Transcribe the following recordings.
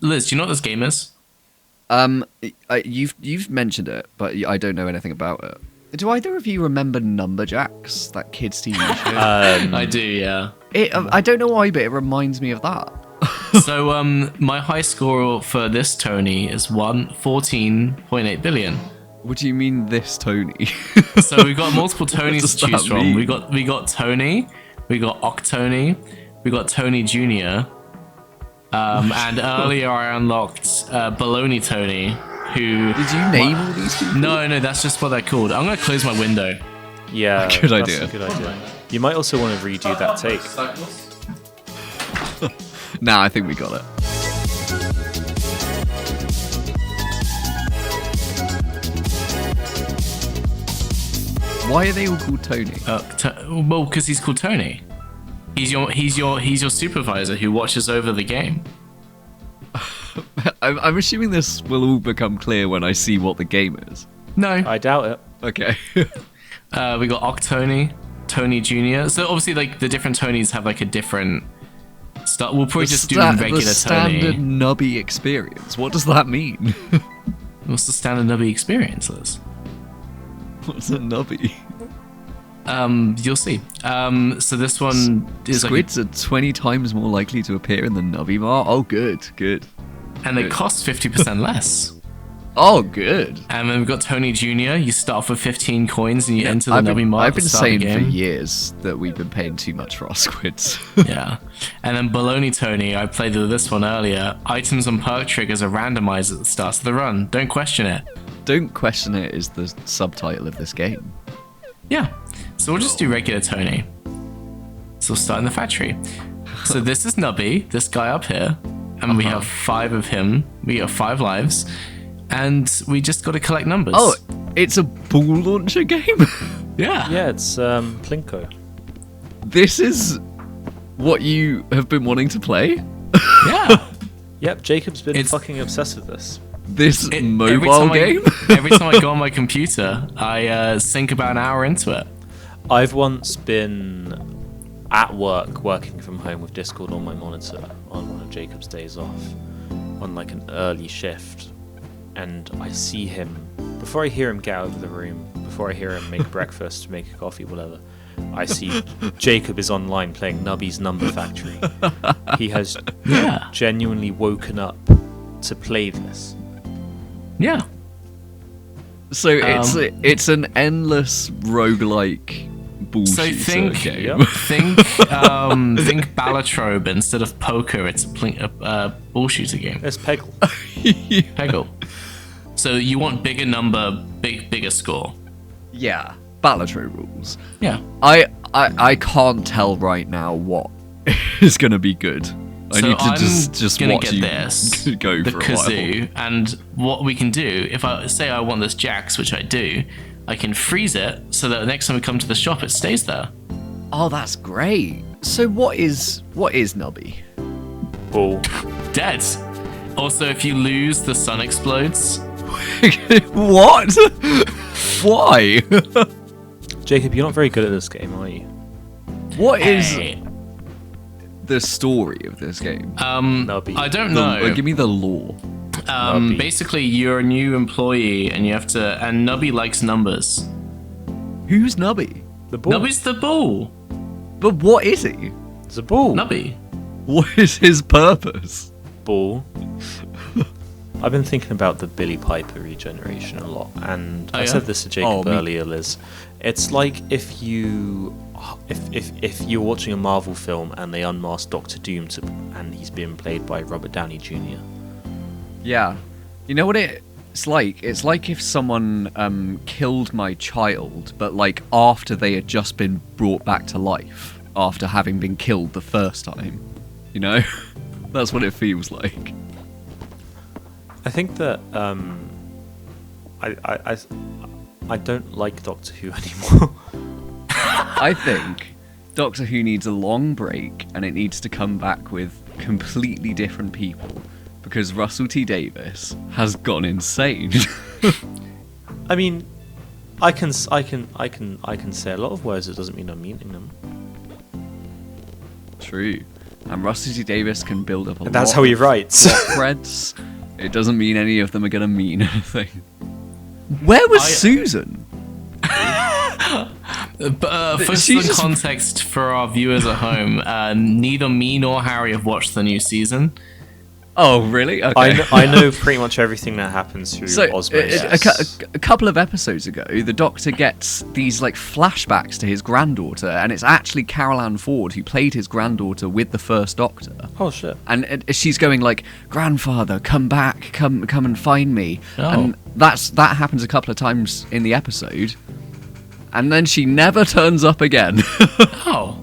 Liz, do you know what this game is? You've mentioned it, but I don't know anything about it. Do either of you remember Numberjacks, that kids' TV show? I do, yeah. I don't know why, but it reminds me of that. So, my high score for this Tony is 14.8 billion. What do you mean, this Tony? So we've got multiple Tonys to choose from. mean? We got Tony, we got Octony, we got Tony Jr. And earlier I unlocked Baloney Tony, who... Did you name all these people? No, that's just what they're called. I'm going to close my window. Yeah, Good that's idea. a good idea. You might also want to redo that take. Nah, I think we got it. Why are they all called Tony? Well, because he's called Tony. He's your supervisor who watches over the game. I'm assuming this will all become clear when I see what the game is. No. I doubt it. Okay. We got Octony, Tony Jr. So obviously, like, the different Tonys have like a different start. We'll probably just do regular the standard Tony. Nubby experience. What does that mean? What's the standard Nubby experience, Liz? What's a Nubby? You'll see. So this one is Squids are 20 times more likely to appear in the Nubby bar. Oh, good. and they cost 50% less. Oh, good. And then we've got Tony Jr. You start off with 15 coins and you enter the Nubby bar. I've been saying for game. years that we've been paying too much for our squids. Yeah. And then Baloney Tony, I played with this one earlier. Items and perk triggers are randomized at the start of the run. Don't question it. Don't question it is the subtitle of this game. Yeah. So we'll just do regular Tony. So we'll start in the factory. So this is Nubby, this guy up here. And we have 5 of him. We have 5 lives. And we just got to collect numbers. Oh, it's a ball launcher game? Yeah. Yeah, it's Plinko. This is what you have been wanting to play? Yeah. Yep, Jacob's been It's- fucking obsessed with this. This Every mobile time game? Every time I go on my computer, I sink about an hour into it. I've once been at work, working from home with Discord on my monitor on one of Jacob's days off, on like an early shift, and I see him, before I hear him get out of the room, before I hear him make breakfast, make a coffee, whatever, I see Jacob is online playing Nubby's Number Factory. He has genuinely woken up to play this. Yeah. So it's an endless roguelike bullshit So think game. think Ballatrobe instead of poker. It's a ball shooter game. It's Peggle. Peggle. So you want bigger number, bigger score. Yeah, Ballatrobe rules. Yeah. I can't tell right now what is going to be good. I So need to I'm just gonna watch get you this, go the for a kazoo, while. and what we can do, if I say I want this Jax, which I do, I can freeze it so that the next time we come to the shop, it stays there. Oh, that's great. So what is Nubby? Ball. Dead. Also, if you lose, the sun explodes. What? Why? Jacob, you're not very good at this game, are you? What is Hey, the story of this game? Nubby. I don't know. Give me the lore. Nubby. Basically, you're a new employee, and you have to. And Nubby likes numbers. Who's Nubby? The ball. Nubby's the ball. But what is he? It's a ball. Nubby. What is his purpose? Ball. I've been thinking about the Billy Piper regeneration a lot, and Oh, I yeah? said this to Jacob me- earlier, Liz. It's like if you're watching a Marvel film and they unmask Doctor Doom and he's being played by Robert Downey Jr. Yeah. You know what it's like? It's like if someone killed my child, but like after they had just been brought back to life after having been killed the first time. You know? That's what it feels like. I think that I don't like Doctor Who anymore. I think Doctor Who needs a long break and it needs to come back with completely different people because Russell T Davies has gone insane. I mean, I can say a lot of words. It doesn't mean I'm meaning them. True. and Russell T Davies can build up a That's lot how he of writes. plot threads, it doesn't mean any of them are going to mean anything. Where was Susan? For some context for our viewers at home, neither me nor Harry have watched the new season. Oh, really? Okay. I know pretty much everything that happens through osmosis. A couple of episodes ago, the Doctor gets these like flashbacks to his granddaughter, and it's actually Carol Ann Ford who played his granddaughter with the first Doctor. Oh shit! And she's going like, "Grandfather, come back, come and find me." Oh. And that happens a couple of times in the episode, and then she never turns up again. Oh.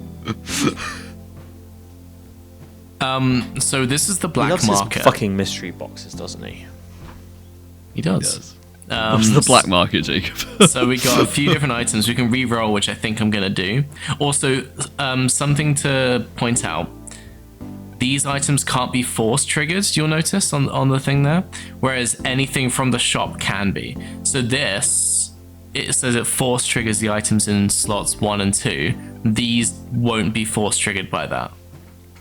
So this is the black He loves market. his fucking mystery boxes, doesn't he? He does. What's the black market, Jacob? So we got a few different items. We can re-roll, which I think I'm going to do. Also, something to point out. These items can't be force triggered, you'll notice on the thing there. Whereas anything from the shop can be. So this, it says it force triggers the items in slots 1 and 2. These won't be force triggered by that.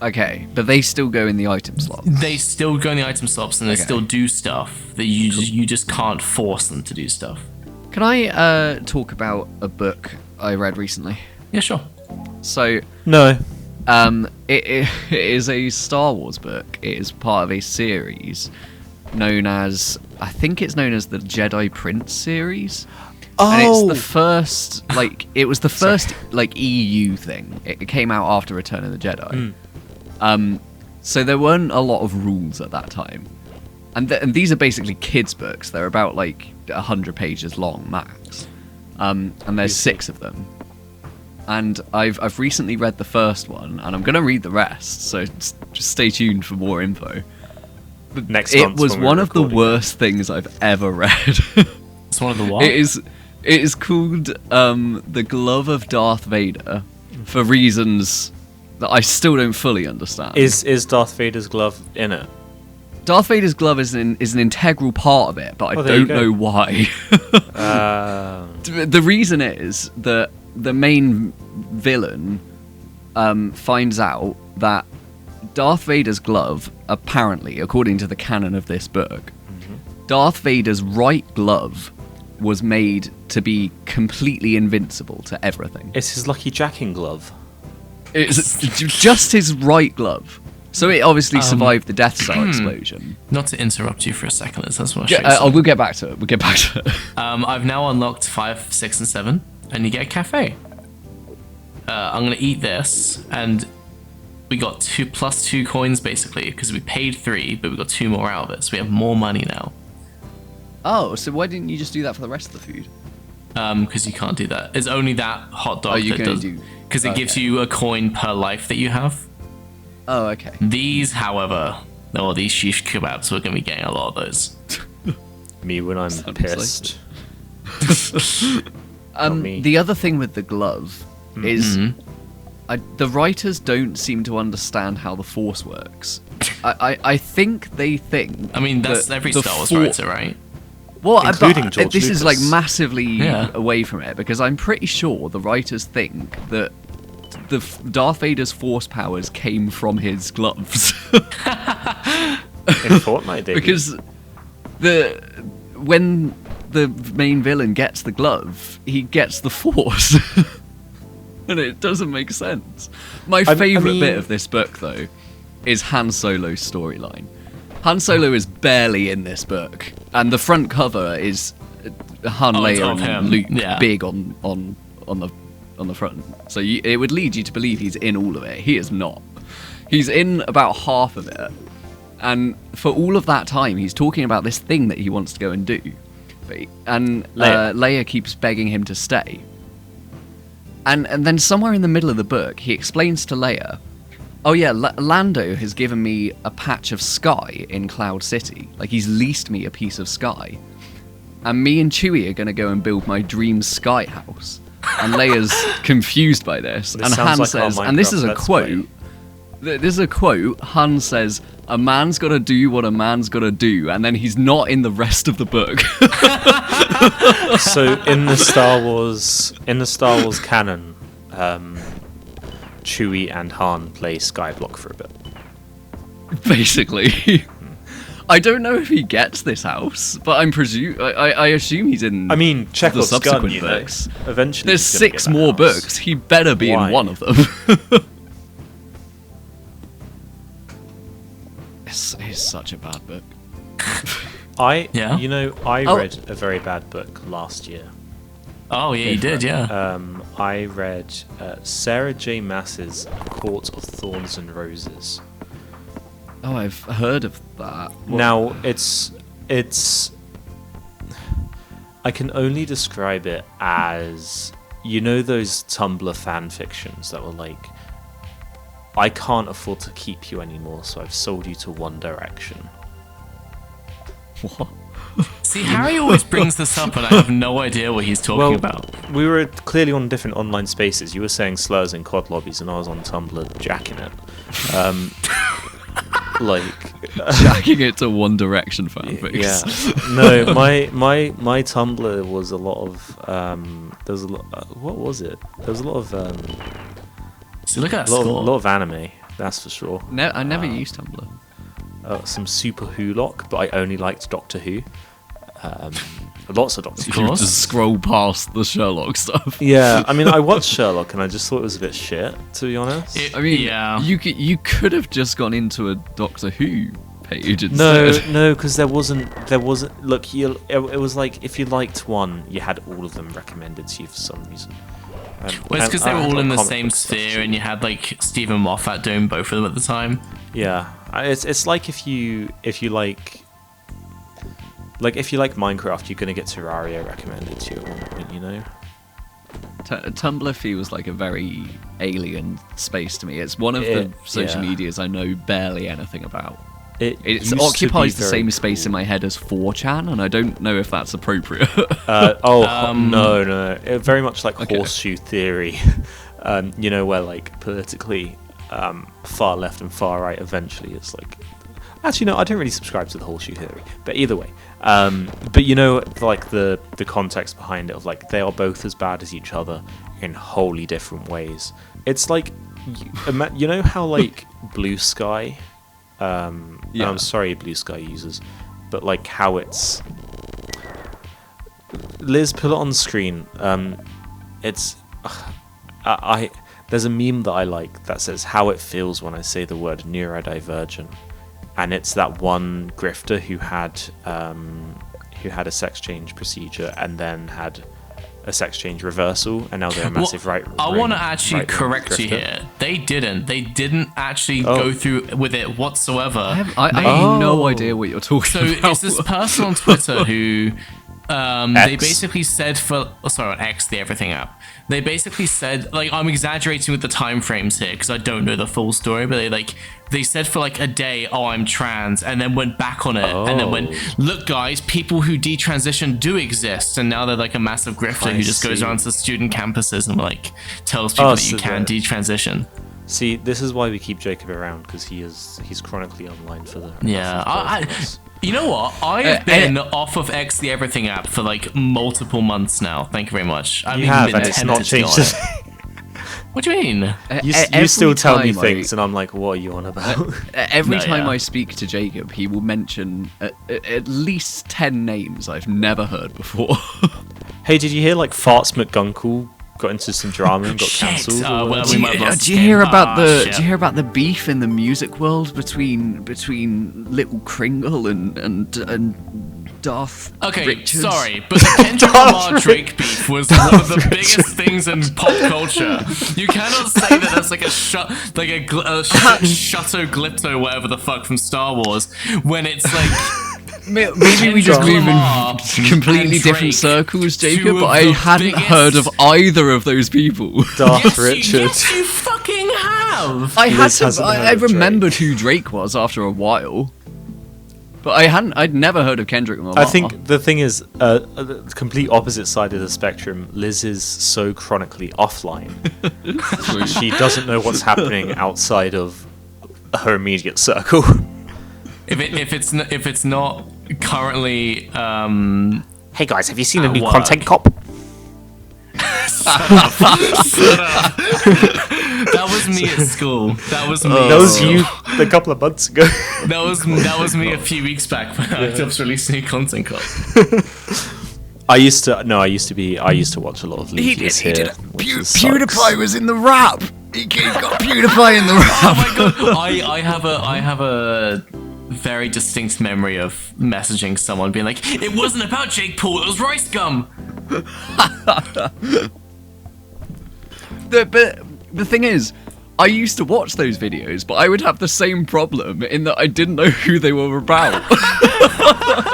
Okay, but they still go in the item slot. They still go in the item slots and they still do stuff that you just can't force them to do stuff. Can I talk about a book I read recently? Yeah, sure. So, No. it is a Star Wars book. It is part of a series known as, I think it's known as the Jedi Prince series. Oh. And it's the first, like, it was the first, like, EU thing. It came out after Return of the Jedi. So there weren't a lot of rules at that time. And these are basically kids' books. They're about, like, 100 pages long, max. And there's 6 of them. And I've recently read the first one, and I'm going to read the rest, so just stay tuned for more info. Next It month was when we're one of the recording. worst things I've ever read. It's one of the what? It is called The Glove of Darth Vader, for reasons that I still don't fully understand. Is Darth Vader's glove in it? Darth Vader's glove is an integral part of it, but I there you don't go. know why. The reason is that the main villain finds out that Darth Vader's glove, apparently, according to the canon of this book, Darth Vader's right glove was made to be completely invincible to everything. It's his lucky jacking glove. It's just his right glove. So it obviously survived the Death Star explosion. Not to interrupt you for a second, let's want to show you We'll get back to it. I've now unlocked 5, 6, and 7, and you get a cafe. I'm gonna eat this, and we got 2 coins basically because we paid 3, but we got 2 more out of it, so we have more money now. Oh, so why didn't you just do that for the rest of the food? Because you can't do that. It's only that hot dog you that can does. do. Because it gives you a coin per life that you have. Oh, okay. These, however, these shish kebabs, we're gonna be getting a lot of those. Me when I'm pissed. me. The other thing with the glove is the writers don't seem to understand how the Force works. I think they think. I mean, that's that every the Star Wars writer, right? Well, Including but George this is like Lucas. massively away from it, because I'm pretty sure the writers think that Darth Vader's Force powers came from his gloves. In Fortnite, they Because when the main villain gets the glove, he gets the Force. And it doesn't make sense. My favourite bit of this book, though, is Han Solo's storyline. Han Solo is barely in this book, and the front cover is Han, it's Leia, of him. and Luke Yeah. big on the front. So it would lead you to believe he's in all of it. He is not. He's in about half of it, and for all of that time, he's talking about this thing that he wants to go and do. And Leia keeps begging him to stay. And then somewhere in the middle of the book, he explains to Leia, oh yeah, Lando has given me a patch of sky in Cloud City. Like, he's leased me a piece of sky. And me and Chewie are going to go and build my dream sky house. And Leia's confused by this. This And sounds Han like says, our and this Minecraft is a Let's quote, this is a quote, Han says, a man's got to do what a man's got to do. And then he's not in the rest of the book. So in the Star Wars canon, Chewie and Han play Skyblock for a bit. Basically. I don't know if he gets this house, but I assume he's in. I mean, the Chekhov's gun, subsequent you know. books. Eventually, There's he's gonna 6 get that more house. books. He better be Why? in one of them. It's such a bad book. Yeah? You know, I Oh. read a very bad book last year. Oh yeah, you did, yeah. I read Sarah J. Maas's Court of Thorns and Roses. Oh, I've heard of that. Now, it's I can only describe it as, you know, those Tumblr fan fictions that were like, I can't afford to keep you anymore, so I've sold you to One Direction. What? See, Harry always brings this up, and I have no idea what he's talking about. We were clearly on different online spaces. You were saying slurs in COD lobbies, and I was on Tumblr jacking it. Jacking it to One Direction fanfics. Yeah. No, my Tumblr was a lot of there was a lot. What was it? There was a lot of See, look at that a score. lot of anime. That's for sure. I never used Tumblr. Some Super Who lock, but I only liked Doctor Who. Lots of Doctor Of Who. You course. just scroll past the Sherlock stuff. Yeah, I mean, I watched Sherlock and I just thought it was a bit shit, to be honest. I mean, yeah. you could have just gone into a Doctor Who page No, instead. no, because there wasn't. Look, it was like if you liked one, you had all of them recommended to you for some reason. Well, it's because they were all in the comic same book stuff sphere, too. and you had like Stephen Moffat doing both of them at the time. Yeah, it's like if you like Minecraft, you're gonna get Terraria recommended to you at one point, you know. Tumblr feels like a very alien space to me. It's one of the social medias I know barely anything about. It used to occupies be the very same space in cool. my head as 4chan, and I don't know if that's appropriate. No, it very much like Okay. horseshoe theory. You know, where like politically far left and far right eventually it's like. Actually, no, I don't really subscribe to the horseshoe theory. But either way, but you know, like the context behind it of like they are both as bad as each other in wholly different ways. It's like you know how like Blue Sky. Yeah. I'm sorry, Blue Sky users, but like how it's. Liz, put it on the screen. It's. There's a meme that I like that says how it feels when I say the word neurodivergent, and it's that one grifter who had a sex change procedure and then had a sex change reversal, and now they're a massive right. I want to actually right-wing correct you grifter. here. They didn't actually go through with it whatsoever. I have no idea what you're talking So about. it's this person on Twitter who they basically said on X, the Everything app. They basically said, like, I'm exaggerating with the time frames here because I don't know the full story, but they said for like a day, oh, I'm trans, and then went back on it, and then went, look, guys, people who detransition do exist, and now they're like a massive grifter who just goes around to student campuses and like tells people that you can detransition. See, this is why we keep Jacob around, because he's chronically online for the. Yeah, you know what? I've been off of X, the Everything app for like multiple months now. Thank you very much. I've You even have, been and it's not tempted to go changed. on it. What do you mean? You still tell me time things, and I'm like, what are you on about? Every No, time yeah. I speak to Jacob, he will mention at least 10 names I've never heard before. Hey, did you hear like Farts McGunkle got into some drama and got Shit, cancelled? well, we might have lost Do you hear him. about shit. do you hear about the beef in the music world between Little Kringle and Darth? Okay, Richards? sorry, but the Kendrick Lamar Drake beef was one of the biggest things in pop culture. You cannot say that that's like a Shutto Glipto, whatever the fuck from Star Wars, when it's like. Maybe we just Kendrick move Lamar in completely and different Drake, circles, two Jacob, of but I the hadn't biggest- heard of either of those people. Darth Richard. Yes, you fucking have. I had Liz to. hasn't heard I of Drake. remembered who Drake was after a while, but I'd never heard of Kendrick Lamar. I think the thing is, the complete opposite side of the spectrum. Liz is so chronically offline. She doesn't know what's happening outside of her immediate circle. If it's not currently Hey guys, have you seen a At new work. content cop? That was me at school. That was me. That was you a couple of months ago. That was me a few weeks back when I just released new content. I used to watch a lot of Leafless here. PewDiePie was in the rap. He got PewDiePie in the rap. Oh my god! I have a very distinct memory of messaging someone being like, "It wasn't about Jake Paul. It was rice gum." But the thing is, I used to watch those videos, but I would have the same problem in that I didn't know who they were about.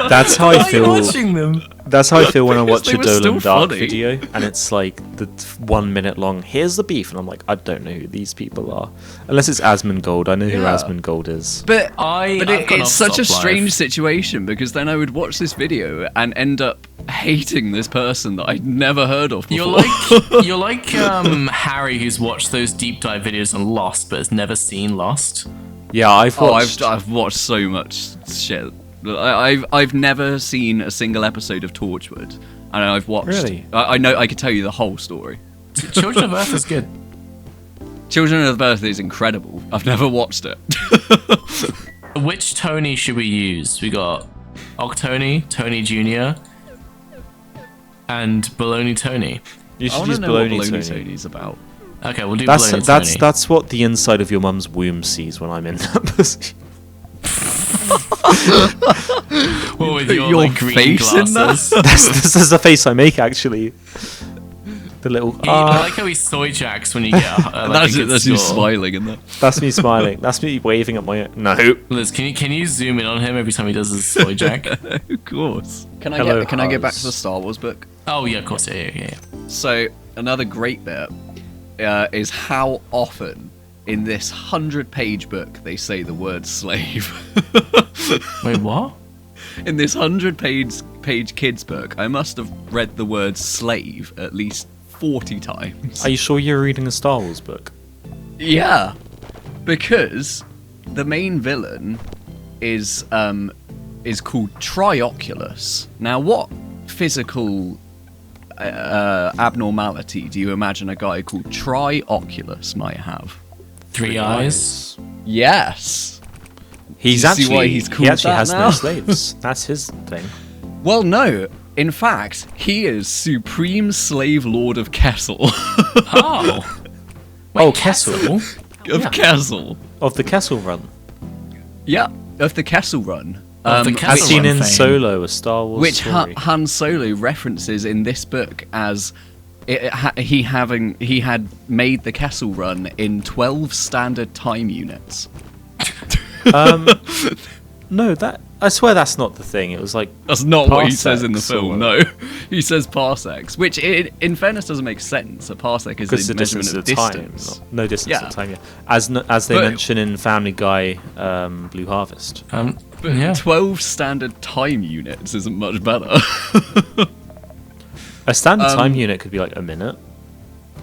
That's how I feel. Watching them. That's how I feel when I watch They a were still Dolan Dark funny. video, and it's like the 1 minute long. Here's the beef, and I'm like, I don't know who these people are, unless it's Asmongold. I know who Yeah. Asmongold is. But I've gone it's off such a Stop Live. strange situation because then I would watch this video and end up hating this person that I'd never heard of before. You're like Harry, who's watched those deep dive videos on Lost, but has never seen Lost. Yeah, I've watched. I've watched so much shit. I've never seen a single episode of Torchwood, and I've watched. Really? I know I could tell you the whole story. Children of Earth is good. Children of Earth is incredible. I've never watched it. Which Tony should we use? We got Octony, Tony Jr., and Baloney Tony. You I should want use to know what Baloney Baloney Tony. Tony's about. Okay, we'll do Baloney Tony. That's what the inside of your mum's womb sees when I'm in that position. What with Put your, your like, green face in glasses? This is the face I make actually. The little. I like how he soy jacks when you get That's a good that's you score. smiling in there. That's me smiling. That's me waving at my. No. Liz, can you zoom in on him every time he does his soy jack? Of course. Can I Hello, get back to Huz. the Star Wars book? Oh yeah, of course, yeah. So another great bit is how often in this 100-page book they say the word slave. Wait, what? In this 100-page kids book, I must have read the word slave at least 40 times. Are you sure you're reading a Star Wars book? Yeah, because the main villain is called Trioculus. Now, what physical abnormality do you imagine a guy called Trioculus might have? Three eyes. Yes. He's Do you see actually why he's he called actually that has now? no slaves. That's his thing. Well, no. In fact, he is Supreme Slave Lord of Kessel. Oh. Wait, Oh, Kessel? of Kessel. Of the Kessel Run. Yeah, of the Kessel Run. Of the As Kessel seen Run in fame. Solo, a Star Wars Which story. Han Solo references in this book as he had made the Kessel Run in 12 standard time units. No, I swear that's not the thing. It was like That's not what he says in the parsecs or film. No, he says parsecs, which in fairness doesn't make sense. A parsec is because the the distance measurement of of time. distance. No distance Yeah. of time. Yeah. As they But- mention in Family Guy, Blue Harvest. But Yeah. 12 standard time units isn't much better. A standard time unit could be like a minute.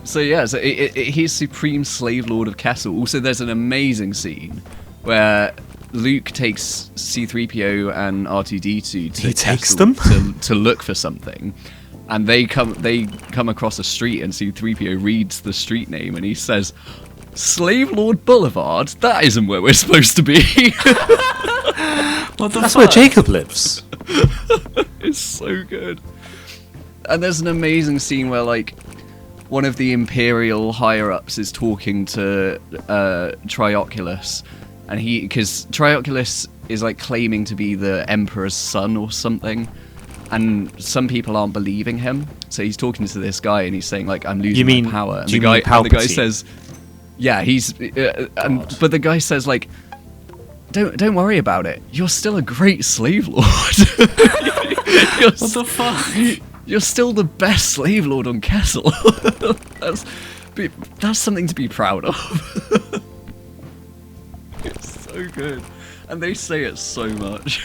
So yeah, so he's Supreme Slave Lord of Kessel. Also, there's an amazing scene where Luke takes C-3PO and R2-D2 to He takes Kessel them? to look for something, and they come across a street, and C-3PO reads the street name, and he says, "Slave Lord Boulevard? That isn't where we're supposed to be." What the That's fuck? where Jacob lives. It's so good. And there's an amazing scene where, like, one of the Imperial higher-ups is talking to Trioculus, and because Trioculus is, like, claiming to be the Emperor's son or something, and some people aren't believing him. So he's talking to this guy, and he's saying, like, "I'm losing You mean- my power." And do you the guy, mean and the guy Palpatine? says, "Yeah, he's." But the guy says, like, Don't worry about it. You're still a great slave lord. What the fuck? You're still the best slave lord on Kessel. That's something to be proud of. It's so good, and they say it so much.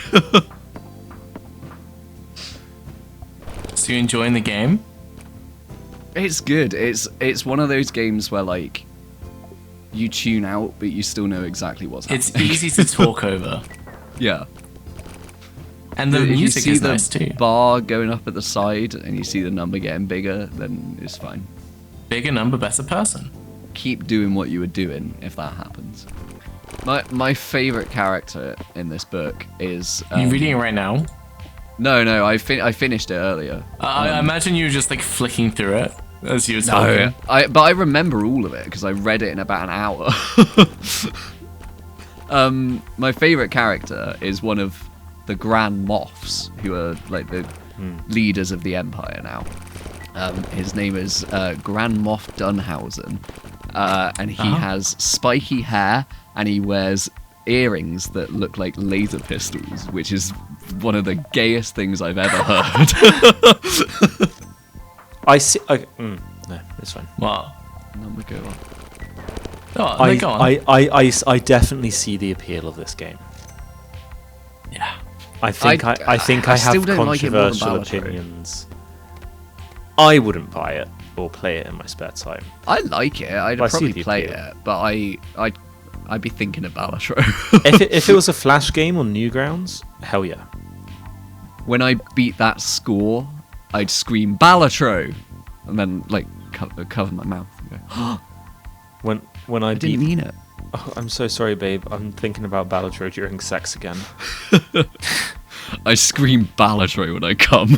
So you enjoying the game? It's good. It's one of those games where, like, you tune out, but you still know exactly what's happening. It's easy to talk over. Yeah. And the If you music see is the nice too. bar going up at the side, and you see the number getting bigger, then it's fine. Bigger number, better person. keep doing what you were doing if that happens. My favorite character in this book is. You reading it right now? No, I finished it earlier. I imagine you were just like flicking through it as you were talking. But I remember all of it because I read it in about an hour. My favorite character is one of the Grand Moffs, who are like the leaders of the Empire now. His name is Grand Moff Dunhausen, and he has spiky hair, and he wears earrings that look like laser pistols, which is one of the gayest things I've ever heard. I see. No, it's fine. What? Number go on. Oh, go on. I definitely see the appeal of this game. Yeah. I think I still have don't like it more than controversial Balatro. opinions. I wouldn't buy it or play it in my spare time. I like it. I'd Well, I see probably the play appeal. it, but I'd be thinking of Balatro. If it was a Flash game on Newgrounds, hell yeah. When I beat that score, I'd scream Balatro, and then like cover my mouth and go. When I I beat, didn't mean it. oh, I'm so sorry, babe. I'm thinking about Balatro during sex again. I scream Balatro when I come.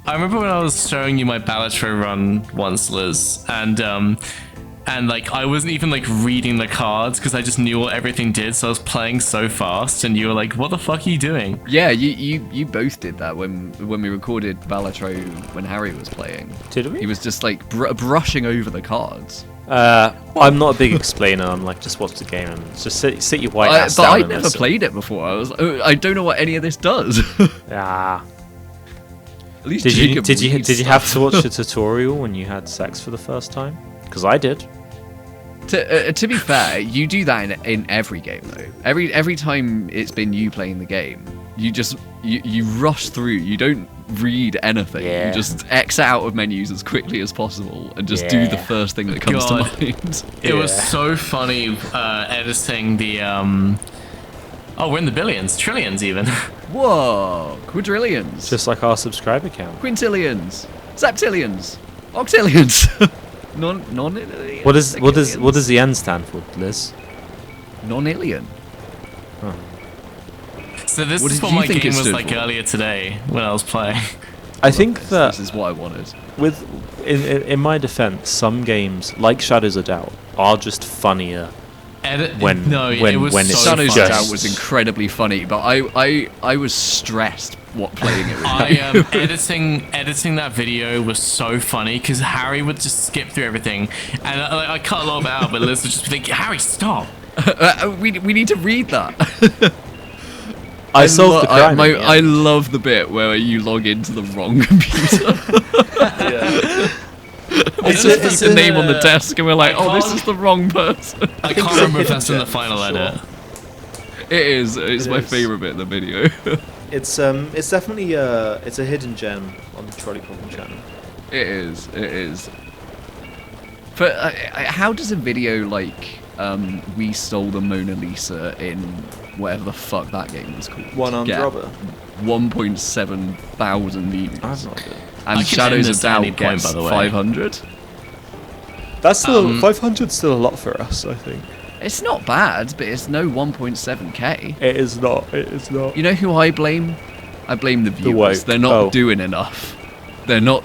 I remember when I was showing you my Balatro run once, Liz, and like I wasn't even like reading the cards because I just knew what everything did, so I was playing so fast, and you were like, "What the fuck are you doing?" Yeah, you both did that when we recorded Balatro when Harry was playing. Did we? He was just like brushing over the cards. I'm not a big explainer. I'm like, just watch the game and just sit your white ass But down. I'd and never listen. played it before. I don't know what any of this does. Ah. At least Did you Jacob did you reads did you stuff. have to watch the tutorial when you had sex for the first time? Because I did. To be fair, you do that in every game though. Every time it's been you playing the game, you just you rush through. You don't read anything. Yeah. You just X out of menus as quickly as possible and just do the Yeah. first thing that comes God. to mind. It was Yeah. so funny editing the Oh, we're in the billions, trillions even. Whoa! Quadrillions, Just like our subscriber count. quintillions, septillions, octillions. Non-alien. What does the N stand for, Liz? Non-alien. So this What is did what you my think game it was stood like for? earlier today when I was playing. I think that This is what I wanted. in my defense, some games like Shadows of Doubt are just funnier. It was it's so Shadows of funny. Doubt was incredibly funny, but I was stressed playing it with I you. editing that video was so funny because Harry would just skip through everything, and I cut a lot of it out, but Liz would just be thinking, "Harry, stop!" we need to read that. I solved the crime. I love the bit where you log into the wrong computer. It's just the name on the desk, and we're like, "Oh, this is the wrong person." I can't remember if that's in the final edit. It is. It's my is. favorite bit of the video. It's definitely it's a hidden gem on the Trolley Problem channel. It is. It is. But how does a video like "We Stole the Mona Lisa" in whatever the fuck that game was called One-armed get robber. 1.7 thousand views? I have no idea. I And can Shadows end of this at any Doubt point, gets by the way. 500. That's still 500's still a lot for us, I think. It's not bad, but it's no 1.7k. It is not. It is not. You know who I blame? I blame the viewers. woke. They're not Oh. doing enough. They're not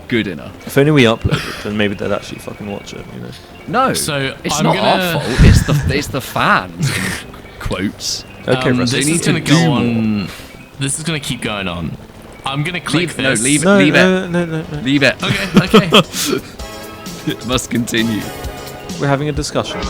good enough. If only we uploaded, then maybe they'd actually fucking watch it. You know. No, So, it's I'm not gonna- our fault. It's the fans. In quotes. Okay, This Russell. they is need to gonna do go more. on. This is gonna keep going on. I'm gonna click this. Leave it. No, leave no, it. no, no, no. Leave it. Okay. It must continue. We're having a discussion.